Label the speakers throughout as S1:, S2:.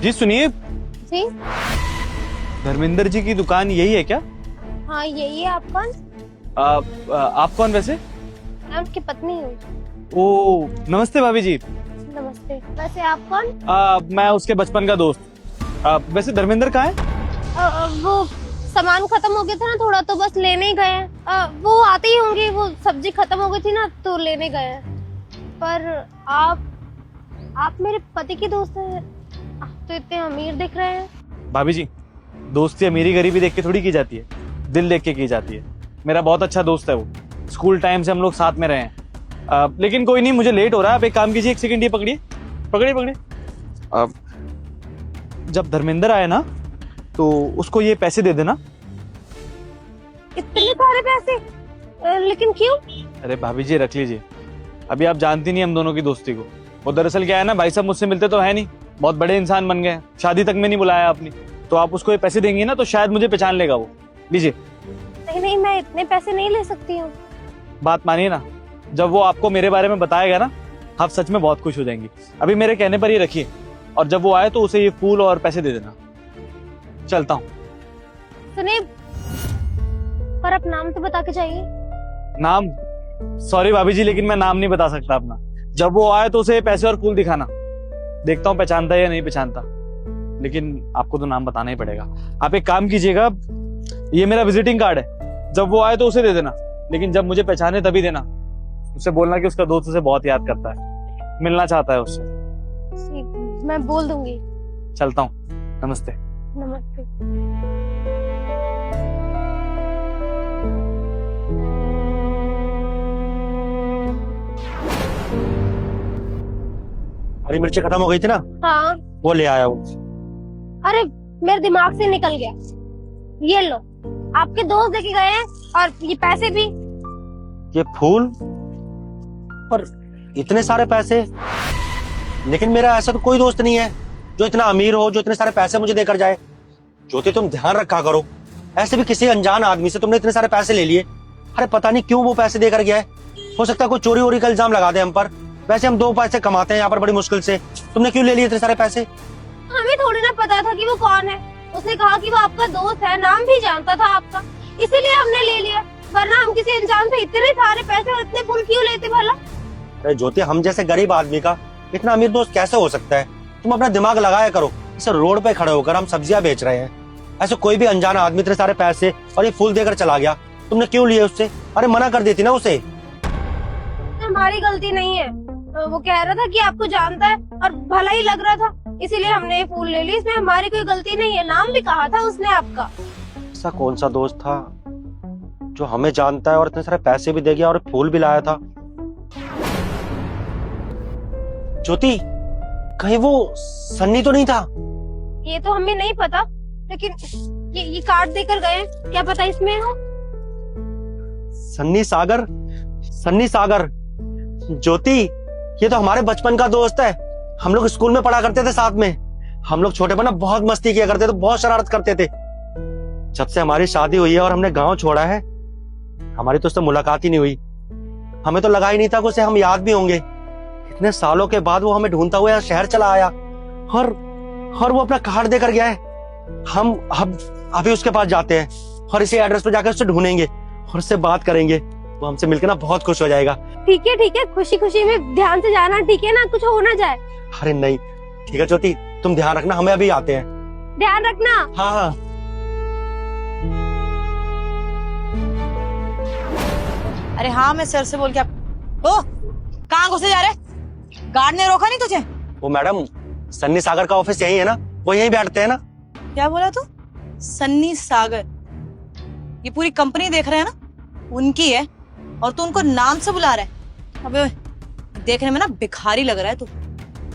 S1: जी सुनिए,
S2: जी
S1: धर्मेंद्र जी की दुकान यही है क्या?
S2: हाँ, यही है। आप कौन?
S1: आप कौन वैसे?
S2: मैं उनकी पत्नी हूँ।
S1: ओ नमस्ते भाभी जी।
S2: नमस्ते। वैसे आप कौन?
S1: मैं उसके बचपन का दोस्त। वैसे धर्मेंद्र कहाँ है?
S2: वो सामान खत्म हो गया था ना थोड़ा, तो बस लेने ही गए हैं। वो आते ही होंगे, वो सब्जी खत्म हो गई थी ना तो लेने गए हैं। पर आप मेरे पति की दोस्त हैं। आप तो इतने अमीर दिख रहे हैं।
S1: भाभी जी, दोस्ती अमीरी गरीबी देख के थोड़ी की जाती है, दिल देख के की जाती है। मेरा बहुत अच्छा दोस्त है वो, स्कूल टाइम से हम लोग साथ में रहे हैं। लेकिन कोई नहीं, मुझे लेट हो रहा है। आप एक काम कीजिए, एक सेकंड ये पकड़िए पकड़िए पकड़िए। जब धर्मेंद्र आए ना तो उसको ये पैसे दे देना।
S2: इतने सारे पैसे? लेकिन क्यों?
S1: अरे भाभी जी रख लीजिए, अभी आप जानती नहीं हम दोनों की दोस्ती को। वो दरअसल क्या है ना, भाई साहब मुझसे मिलते तो है नहीं, बहुत बड़े इंसान बन गए हैं, शादी तक में नहीं बुलाया आपने। तो आप उसको ये पैसे देंगी ना तो शायद मुझे पहचान लेगा वो। लीजिए।
S2: नहीं नहीं, मैं इतने पैसे नहीं ले सकती हूँ।
S1: बात मानिए ना, जब वो आपको मेरे बारे में बताएगा ना, आप सच में बहुत खुश हो जाएंगी। अभी मेरे कहने पर ही रखिए, और जब वो आए तो उसे ये फूल और पैसे दे देना। चलता हूँ।
S2: सुनिए, पर आप नाम तो बता के जाइए।
S1: नाम? सॉरी भाभी जी, लेकिन मैं नाम नहीं बता सकता अपना। जब वो आए तो उसे पैसे और फूल दिखाना, देखता हूँ पहचानता है या नहीं पहचानता। लेकिन आपको तो नाम बताना ही पड़ेगा। आप एक काम कीजिएगा, ये मेरा विजिटिंग कार्ड है, जब वो आए तो उसे दे देना, लेकिन जब मुझे पहचाने तभी देना। उससे बोलना कि उसका दोस्त उसे बहुत याद करता है, मिलना चाहता है उससे।
S2: मैं बोल दूंगी।
S1: चलता हूँ, नमस्ते।
S2: नमस्ते।
S3: हरी मिर्ची खत्म हो गई थी ना,
S2: हाँ।
S3: वो ले आया हूँ।
S2: अरे मेरे दिमाग से निकल गया। ये लो, आपके दोस्त लेके गए हैं, और ये पैसे भी।
S3: ये फूल और इतने सारे पैसे, लेकिन मेरा ऐसा तो कोई दोस्त नहीं है जो इतना अमीर हो, जो इतने सारे पैसे मुझे देकर जाए। ज्योति, तुम ध्यान रखा करो, ऐसे भी किसी अनजान आदमी से तुमने इतने सारे पैसे ले लिए। अरे पता नहीं क्यों वो पैसे देकर गया है। हो सकता है कोई चोरी वोरी का इल्जाम लगा दे हम पर। वैसे हम 2 पैसे कमाते हैं यहाँ पर बड़ी मुश्किल से, तुमने क्यों ले लिए इतने सारे पैसे?
S2: हमें थोड़ी ना पता था कि वो कौन है। उसने कहा कि वो आपका दोस्त है, नाम भी जानता था आपका, इसीलिए हमने ले लिया। वरना हम किसी अनजान से इतने सारे पैसे और इतने फूल क्यों लेते भला?
S3: अरे ज्योति, हम जैसे गरीब आदमी का इतना अमीर दोस्त कैसे हो सकता है? तुम अपना दिमाग लगाया करो। इसे रोड पे खड़े होकर हम सब्जियां बेच रहे हैं, ऐसे कोई भी अनजान आदमी इतने सारे पैसे और ये फूल देकर चला गया, तुमने क्यों लिए उससे? अरे मना कर देती ना उसे।
S2: हमारी गलती नहीं है। वो कह रहा था कि आपको जानता है और भला ही लग रहा था, इसीलिए हमने ये फूल ले लिए। इसमें हमारी कोई गलती नहीं है। नाम भी कहा था उसने आपका।
S3: ऐसा कौन सा दोस्त था जो हमें जानता है और इतने सारे पैसे भी दे गया और फूल भी लाया था? ज्योति, कहीं वो सन्नी तो नहीं था?
S2: ये तो हमें नहीं पता, लेकिन ये कार्ड देकर गए, क्या पता इसमें हो।
S3: सन्नी सागर, सन्नी सागर। ज्योति, ये तो हमारे बचपन का दोस्त है। हम लोग स्कूल में पढ़ा करते थे साथ में। हम लोग छोटे पर ना बहुत मस्ती किया करते थे, बहुत शरारत करते थे। जब से हमारी शादी हुई है और हमने गांव छोड़ा है, हमारी तो उससे मुलाकात ही नहीं हुई। हमें तो लगा ही नहीं था कि उसे हम याद भी होंगे। इतने सालों के बाद वो हमें ढूंढता हुआ शहर चला आया, और वो अपना कार्ड देकर गया है। हम अभी उसके पास जाते हैं और इसी एड्रेस पे जाकर उससे ढूंढेंगे और उससे बात करेंगे। वो हमसे मिलकर ना बहुत खुश हो जाएगा।
S2: ठीक है, खुशी खुशी में ध्यान से जाना, ठीक है ना? कुछ हो ना जाए।
S3: अरे नहीं, ठीक है ज्योति, तुम ध्यान रखना, हमें अभी आते हैं।
S2: ध्यान रखना।
S3: हाँ हाँ।
S4: अरे हाँ, मैं सर से बोल के ओ, कहाँ घुसे जा रहे? गार्ड ने रोका नहीं तुझे?
S3: वो मैडम, सन्नी सागर का ऑफिस यही है ना, वो यहीं बैठते हैं ना।
S4: क्या बोला तू? सन्नी सागर? ये पूरी कंपनी देख रहे हैं ना, उनकी है, और तू उनको नाम से बुला रहा है? अबे देखने में ना भिखारी लग रहा है तू।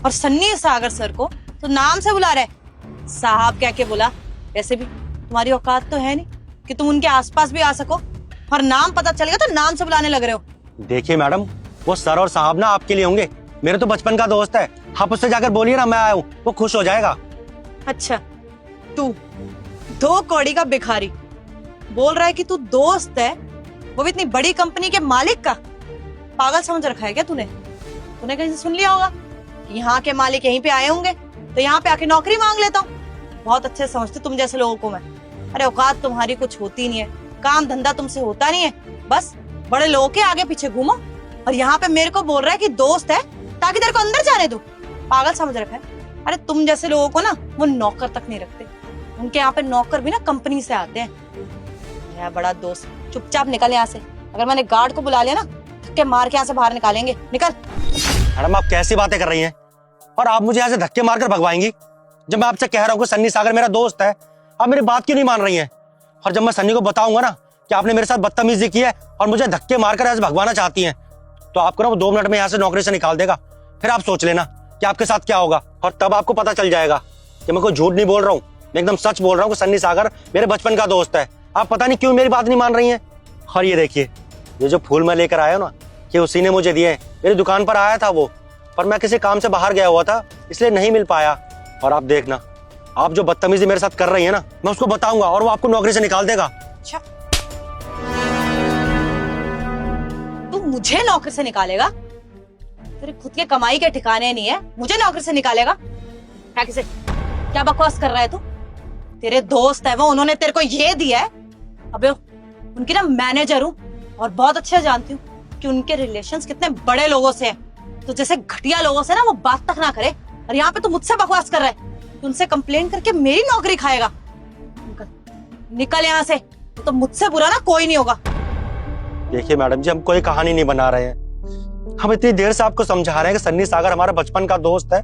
S4: और सन्नी सागर सर को तो नाम से बुला रहा है? साहब क्या के बुला, वैसे भी तुम्हारी औकात तो है नहीं कि तुम उनके आसपास भी आ सको, और नाम पता चलेगा तो नाम से बुलाने लग रहे हो।
S3: देखिए मैडम, वो सर और साहब ना आपके लिए होंगे, मेरे तो बचपन का दोस्त है। आप उससे जाकर बोलिए ना मैं आया हूँ, वो खुश हो जाएगा।
S4: अच्छा, तू 2 कौड़ी का भिखारी बोल रहा है कि तू दोस्त है, वो भी इतनी बड़ी कंपनी के मालिक का? पागल समझ रखा है क्या तूने? तूने कहीं से सुन लिया होगा कि यहाँ के मालिक यहीं पे आए होंगे, तो यहाँ पे आके नौकरी मांग लेता हूँ। बहुत अच्छे समझते तुम जैसे लोगों को मैं। अरे औकात तुम्हारी कुछ होती नहीं है, काम धंधा तुमसे होता नहीं है, बस बड़े लोगों के आगे पीछे घूमो। और यहाँ पे मेरे को बोल रहा है कि दोस्त है ताकि तेरे को अंदर जाने दो। पागल समझ रखा है। अरे तुम जैसे लोगों को ना वो नौकर तक नहीं रखते, उनके यहाँ पे नौकर भी ना कंपनी से आते हैं। मेरा बड़ा दोस्त, चुपचाप निकल यहाँ से। अगर मैंने गार्ड को बुला लिया ना, धक्के मार के यहाँ से बाहर निकालेंगे। निकल।
S3: मैडम आप कैसी बातें कर रही हैं, और आप मुझे यहाँ से धक्के मारकर भगवाएंगी? जब मैं आपसे कह रहा हूँ कि सन्नी सागर मेरा दोस्त है, आप मेरी बात क्यों नहीं मान रही हैं? और जब मैं सन्नी को बताऊंगा ना कि आपने मेरे साथ बदतमीजी की है और मुझे धक्के मारकर ऐसे भगवाना चाहती हैं, तो आपको ना वो 2 मिनट में यहाँ से नौकरी से निकाल देगा। फिर आप सोच लेना कि आपके साथ क्या होगा, और तब आपको पता चल जाएगा कि मैं कोई झूठ नहीं बोल रहा हूँ, मैं एकदम सच बोल रहा हूँ कि सन्नी सागर मेरे बचपन का दोस्त है। आप पता नहीं क्यों मेरी बात नहीं मान रही हैं। और ये देखिए, ये जो फूल मैं लेकर आया हूँ ना, ये उसी ने मुझे दिए। मेरी दुकान पर आया था वो, पर मैं किसी काम से बाहर गया हुआ था, इसलिए नहीं मिल पाया। और आप देखना, आप जो बदतमीजी मेरे साथ कर रही है ना, मैं उसको बताऊंगा और वो आपको नौकरी से निकाल देगा।
S4: अच्छा, तू मुझे नौकरी से निकालेगा? तेरे खुद के कमाई के ठिकाने नहीं है, मुझे नौकरी से निकालेगा? क्या किसे, क्या बकवास कर रहा है तू? तेरे दोस्त है वो, उन्होंने तेरे को ये दिया है। अबे उनकी ना मैनेजर हूँ और बहुत अच्छा जानती हूँ कि उनके रिलेशंस कितने बड़े लोगों से हैं। तो जैसे घटिया लोगों से ना वो बात तक ना करे, और यहाँ पे तो मुझसे बकवास कर रहा है। उनसे कंप्लेन करके मेरी नौकरी खाएगा। निकल यहाँ से, तो मुझसे बुरा ना कोई नहीं होगा।
S3: देखिए मैडम जी, हम कोई कहानी नहीं बना रहे हैं। हम इतनी देर से आपको समझा रहे हैं कि सन्नी सागर हमारा बचपन का दोस्त है।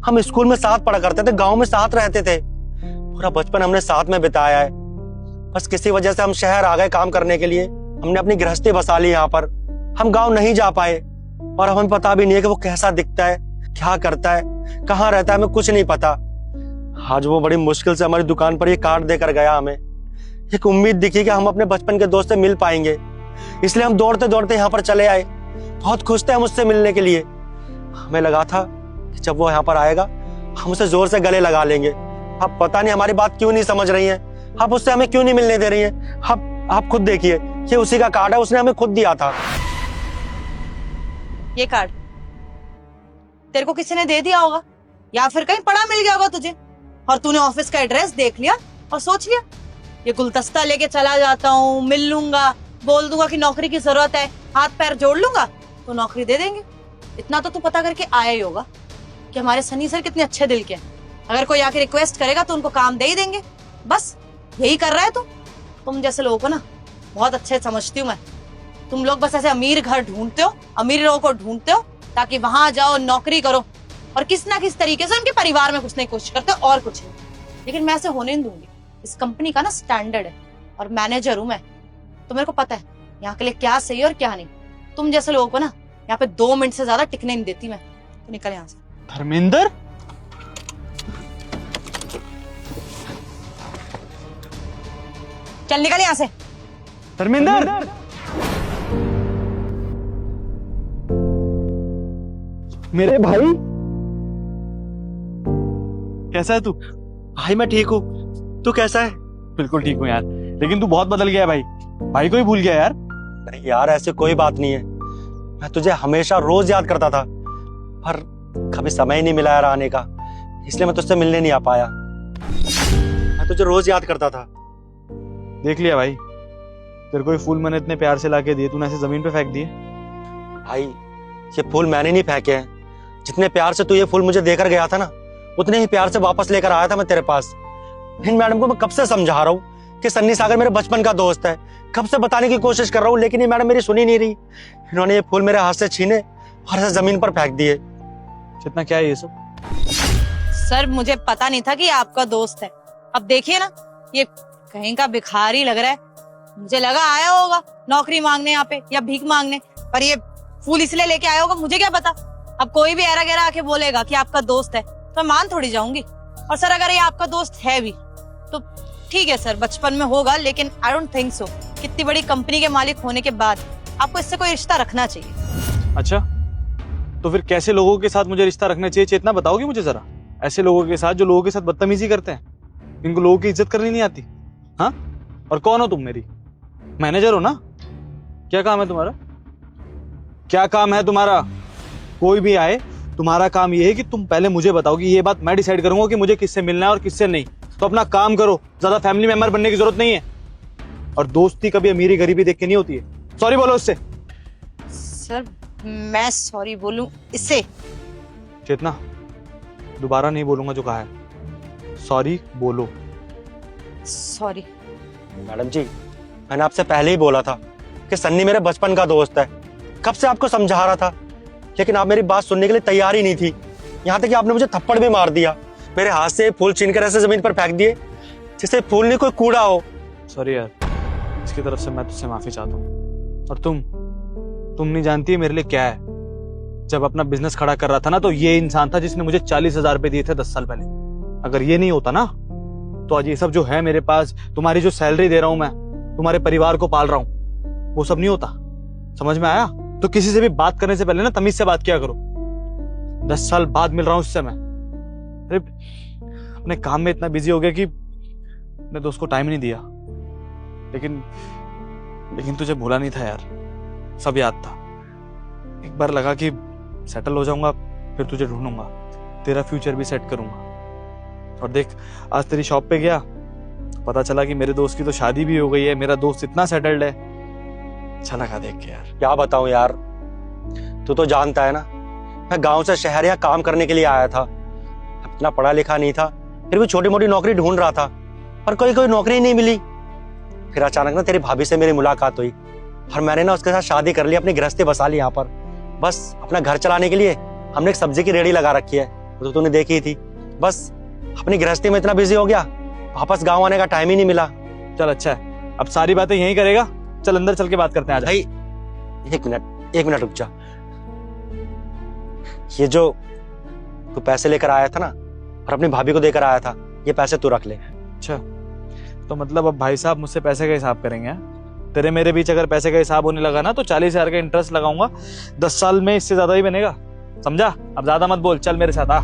S3: हम स्कूल में साथ पढ़ा करते थे, गांव में साथ रहते थे, पूरा बचपन हमने साथ में बिताया है। बस किसी वजह से हम शहर आ गए काम करने के लिए, हमने अपनी गृहस्थी बसा ली यहाँ पर। हम गाँव नहीं जा पाए, और हमें पता भी नहीं है कि वो कैसा दिखता है, क्या करता है, कहाँ रहता है, हमें कुछ नहीं पता। आज वो बड़ी मुश्किल से हमारी दुकान पर ये कार्ड देकर गया। हमें एक उम्मीद दिखी कि हम अपने बचपन के दोस्त से मिल पाएंगे, इसलिए हम दौड़ते दौड़ते यहाँ पर चले आए। बहुत खुश थे हम उससे मिलने के लिए। हमें लगा था कि जब वो यहाँ पर आएगा हम उसे जोर से गले लगा लेंगे। आप पता नहीं हमारी बात क्यों नहीं समझ रही हैं, आप उससे हमें क्यों नहीं मिलने दे रही हैं। आप खुद देखिए, ये उसी का कार्ड है, उसने हमें खुद दिया था।
S4: ये कार्ड तेरे को किसी ने दे दिया होगा, या फिर कहीं पड़ा मिल गया होगा तुझे, और तूने ऑफिस का एड्रेस देख लिया और सोच लिया ये गुलदस्ता लेके चला जाता हूँ, मिल लूंगा, बोल दूंगा कि नौकरी की जरूरत है, हाथ पैर जोड़ लूंगा तो नौकरी दे देंगे। इतना तो तू पता करके आया ही होगा कि हमारे सनी सर कितने अच्छे दिल के हैं। अगर कोई आके रिक्वेस्ट करेगा तो उनको काम दे ही देंगे। बस यही कर रहा है तू। तुम जैसे लोगों को ना बहुत अच्छे समझती हूँ मैं। तुम लोग बस ऐसे अमीर घर ढूंढते हो, अमीर लोगों को ढूंढते हो ताकि वहां जाओ, नौकरी करो, और किस ना किस तरीके से उनके परिवार में घुसने की कोशिश करते हो, और कुछ नहीं। लेकिन मैं ऐसे होने नहीं दूंगी। इस कंपनी का ना स्टैंडर्ड है, और मैनेजर हूं मैं, तो मेरे को पता है यहाँ के लिए क्या सही और क्या नहीं। तुम जैसे लोगों को ना यहाँ पे 2 मिनट से ज्यादा टिकने नहीं देती मैं। तो निकल यहाँ से।
S1: धर्मेंद्र,
S4: चल निकल यहाँ से।
S1: धर्मेंद्र, मेरे भाई, कैसा है तू?
S3: भाई मैं ठीक हूँ, तू कैसा है?
S1: बिल्कुल ठीक हूँ यार, लेकिन तू बहुत बदल गया है भाई। भाई को ही भूल गया यार।
S3: नहीं यार, ऐसी कोई बात नहीं है। मैं तुझे हमेशा रोज याद करता था, पर कभी समय ही नहीं मिला यार आने का, इसलिए मैं तुझसे मिलने नहीं आ पाया। मैं तुझे रोज याद करता था।
S1: देख लिया भाई, तेरे को ये फूल मैंने इतने प्यार से लाके दिए, तूने ऐसे जमीन पे फेंक दिए।
S3: भाई ये फूल मैंने नहीं फेंके हैं, जितने प्यार से तू ये फूल मुझे देकर गया था ना, उतने ही प्यार से वापस लेकर आया था मैं तेरे पास। इन मैडम को मैं कब से समझा रहा हूँ कि सन्नी सागर मेरे बचपन का दोस्त है, कब से बताने की कोशिश कर रहा हूँ, लेकिन ये मैडम मेरी सुनी नहीं रही। इन्होंने ये फूल मेरे हाथ से छीने और ऐसे जमीन पर फेंक दिए।
S1: कितना क्या है ये सब?
S4: सर मुझे पता नहीं था कि आपका दोस्त है। अब देखिए ना, ये कहीं का भिखारी लग रहा है। मुझे लगा आया होगा नौकरी मांगने यहाँ पे या भीख मांगने, पर ये फूल इसलिए लेके आया होगा, मुझे क्या पता। अब कोई भी ऐरा गैरा आके बोलेगा कि आपका दोस्त है तो मैं मान थोड़ी जाऊंगी। और सर अगर ये आपका दोस्त है भी तो ठीक है सर, बचपन में होगा, लेकिन आई डोंट थिंक सो। कितनी बड़ी कंपनी के मालिक होने के बाद आपको इससे कोई रिश्ता रखना चाहिए।
S1: अच्छा, तो फिर कैसे लोगों के साथ मुझे रिश्ता रखना चाहिए, चेतना बताओगी मुझे जरा? ऐसे लोगों के साथ जो लोगों के साथ बदतमीजी करते हैं, इनको लोगों की इज्जत करनी नहीं आती। हाँ, और कौन हो तुम? मेरी मैनेजर हो ना? क्या काम है तुम्हारा? क्या काम है तुम्हारा? कोई भी आए तुम्हारा काम ये है कि तुम पहले मुझे बताओ कि ये बात मैं डिसाइड करूंगा कि मुझे किससे मिलना है और किससे नहीं। तो अपना काम करो, ज्यादा फैमिली मेंबर बनने की जरूरत नहीं है। और दोस्ती कभी अमीरी गरीबी देख के नहीं होती है। सॉरी बोलो उससे।
S4: सर मैं सॉरी बोलूं इससे?
S1: चेतना, दोबारा नहीं बोलूंगा जो कहा है। सॉरी बोलो।
S4: सॉरी।
S3: मैडम जी, मैंने आपसे पहले ही बोला था कि सन्नी मेरे बचपन का दोस्त है। कब से आपको समझा रहा था, लेकिन आप मेरी बात सुनने के लिए तैयार ही नहीं थी। यहाँ तक कि आपने मुझे थप्पड़ भी मार दिया। मेरे हाथ से फूल छीनकर ऐसे जमीन पर फेंक दिए जैसे फूल नहीं कोई कूड़ा हो।
S1: सॉरी यार, इसकी तरफ से मैं तुझसे माफी चाहता हूँ। और तुम नहीं जानती है मेरे लिए क्या है। जब अपना बिजनेस खड़ा कर रहा था ना, तो ये इंसान था जिसने मुझे 40,000 रुपए दिए थे 10 साल पहले। अगर ये नहीं होता ना, तो आज ये सब जो है मेरे पास, तुम्हारी जो सैलरी दे रहा हूं मैं, तुम्हारे परिवार को पाल रहा हूं, वो सब नहीं होता। समझ में आया? तो किसी से भी बात करने से पहले ना तमीज से बात किया करो। 10 साल बाद मिल रहा हूं उससे मैं। अरे अपने काम में इतना बिजी हो गया कि अपने दोस्त को टाइम ही नहीं दिया। लेकिन तुझे भूला नहीं था यार, सब याद था। एक बार लगा कि सेटल हो जाऊंगा, फिर तुझे ढूंढूंगा, तेरा फ्यूचर भी सेट करूंगा। और देख, आज तेरी शॉप पे गया, पता चला कि मेरे दोस्त की तो शादी भी हो गई है। मेरा दोस्त इतना सेटल्ड है। अच्छा लगा देख के यार।
S3: क्या बताऊं यार, तू तो जानता है ना, मैं गांव से शहर यहाँ काम करने के लिए आया था। इतना पढ़ा लिखा नहीं था, फिर भी छोटी मोटी नौकरी ढूंढ रहा था, पर कोई नौकरी नहीं मिली। फिर अचानक ना तेरी भाभी से मेरी मुलाकात हुई और मैंने ना उसके साथ शादी कर ली, अपनी गृहस्थी बसा ली यहाँ पर। बस अपना घर चलाने के लिए हमने एक सब्जी की रेहड़ी लगा रखी है, तो तूने देखी ही थी। बस अपनी गृहस्थी में इतना बिजी हो गया, वापस गाँव आने का टाइम ही नहीं मिला।
S1: चल अच्छा है, अब सारी बातें यहीं करेगा। चल अंदर चल के बात करते हैं।
S3: भाई एक मिनट रुक जा। ये जो तू पैसे लेकर आया था ना और अपनी भाभी को देकर आया था, ये पैसे तू रख ले।
S1: अच्छा, तो मतलब अब भाई साहब मुझसे पैसे का हिसाब करेंगे? तेरे मेरे बीच अगर पैसे का हिसाब होने लगा ना, तो 40,000 का इंटरेस्ट लगाऊंगा। 10 साल में इससे ज्यादा ही बनेगा, समझा? अब ज्यादा मत बोल, चल मेरे साथ आ।